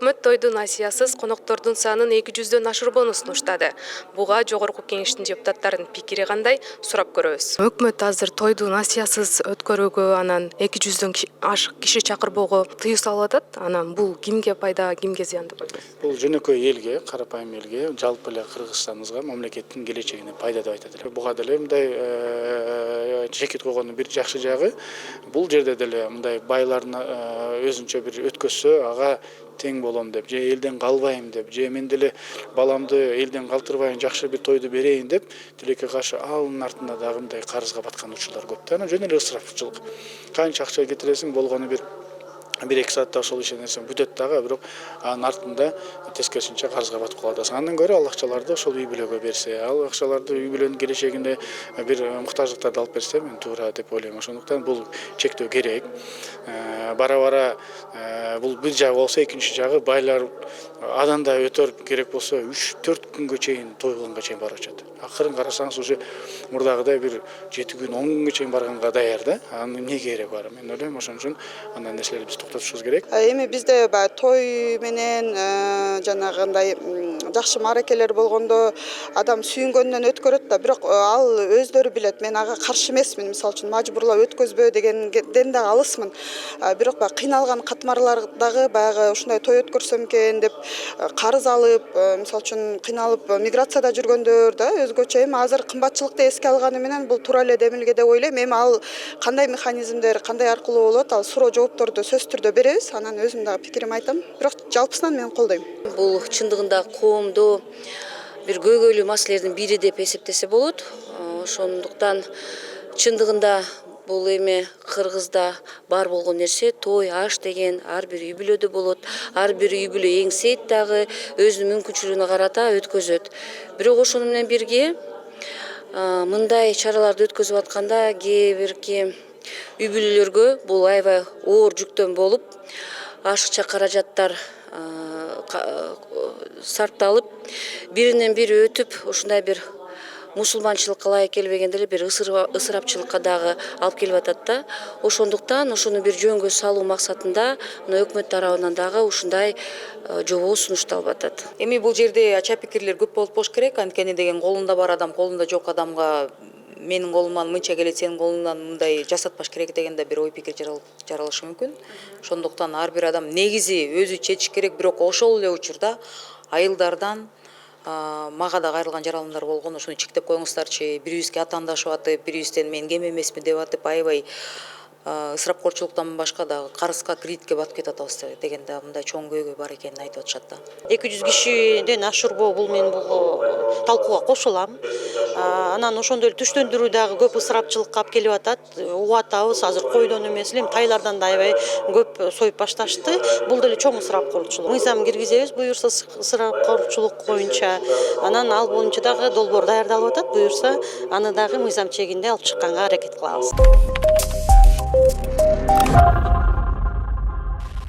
Өкмөт тойдун асиясыз коноктордун санын 200дөн ашырбоону сунуштады. Буга жогорку кеңештин депутаттарынын пикири кандай, сурап көрөбүз. Өкмөт азыр тойдун асиясыз өткөрүүгө, анан 200дөн ашык киши чакырбоого тыюу салып атат. Анан бул кимге пайда, кимге зыян деп ойлойсуз? Бул жөнөкөй элге, карапайым элге, жалпы эле Кыргызстаныбызга, мамлекеттин келечегине пайда деп айтат эле. Буга деле мындай чекит койгондун бир жакшы жагы, бул жерде деле мындай байлардын өзүнчө бир өткөзсө, ага тең болом деп, же элден калбайм деп, же мен деле баламды элден калтырбайын, жакшы бир тойду берейин деп, тилекке каршы анын артында дагы мындай карызга баткан учурлар көп да. Анан жөн эле ысырапчылык. Канча акча кетиресиң, болгону бир 1-2 саатта ошол ишенерсең бүтөт дагы, бирок анын артында тескерисинче карызга батып калып атасың. Андан көрө ал акчаларды ошол үй бүлөгө берсе, ал акчаларды үй бүлөнүн келечегине бир муктаждыктарды алып берсе, мен туура деп ойлойм. Ошондуктан бул чектөө керек. Бара бул бир жагы болсо, экинчи жагы байлар андан да өтөр керек болсо 3-4 күнгө чейин, той кылганга чейин барып атышат. Акырын карасаңыз уже мурдагыдай бир 7 күн, 10 күнгө чейин барганга даяр да. Анын эмне кереги бар? Мен ойлойм, ошон үчүн андай нерселерди биз токтотушубуз керек. Эми бизде баягы той менен жанагындай жакшы мааракелер болгондо адам сүйүнгөнүнөн өткөрөт да, бирок ал өздөрү билет. Мен ага каршы эмесмин. Мисалы үчүн мажбурлап өткөзбө дегенден да алысмын. Бирок баягы кыйналган катмарлар дагы баягы ушундай той өткөрсөм экен деп карыз алып, мисалы үчүн кыйналып миграцияда жүргөндөр да өзгөчө. Эми азыр кымбатчылыкты эске алганы менен бул туура эле демилге деп ойлойм. Эми ал кандай механизмдер, кандай аркылуу болот, ал суроо жоопторду сөзсүз түрдө беребиз. Анан өзүм дагы пикиримди айтам. Бирок жалпысынан мен колдойм. Бул чындыгында коомдо бир көйгөйлүү маселелердин бири деп эсептесе болот. Ошондуктан чындыгында бул эми Кыргызда бар болгон нерсе, той, аш деген ар бир үй бүлөдө болот. Ар бир үй бүлө эңсейт дагы, өзүнүн мүмкүнчүлүгүнө карата өткөзөт. Бирок ошону менен бирге мындай чараларды өткөзүп атканда кээ бирки үй бүлөлөргө бул аябай оор жүктөн болуп, ашыкча каражаттар сарпталып, биринен бири өтүп, ушундай бир мусулманчылыкка ылайык келбегенде эле бир ысырапчылыкка дагы алып келип атат да. Ошондуктан ошону бир жөнгө салуу максатында өкмөт тарабынан дагы ушундай жобо сунушталып атат. Эми бул жерде ача пикирлер көп болуп болуш керек. Анткени деген колунда бар адам колунда жок адамга менин колуман мынча келет, сенин колуңдан мындай жасатпаш керек деген да бир ой пикир жаралышы мүмкүн. Ошондуктан ар бир адам негизи өзү чечиш керек, бирок ошол эле учурда айылдардан мага да кайрылган жаралымдар болгон. Ошону чектеп коюңуздарчы. Бирибизге атаандашып атып, бирибизден мен кем эмесмин деп атып, аябай ысырапкорчулуктан башка дагы карызга, кредитке батып кетип атабыз деген да мындай чоң көйгөй бар экенин айтып атышат да. 200 кишиден ашырбоо бул мен бул талкууга кошулам. Анан ошондой эле түштөндүрүү дагы көп ысырапчылыкка алып келип атат. Угуп атабыз, азыр койдон эмес эле тайлардан да аябай көп союп башташты. Бул деле чоң ысырапкорчулук. Мыйзам киргизебиз буюрса ысырапкорчулук боюнча. Анан ал боюнча дагы долбоор даярдалып атат. Буюрса аны дагы мыйзам чегинде алып чыкканга аракет кылабыз.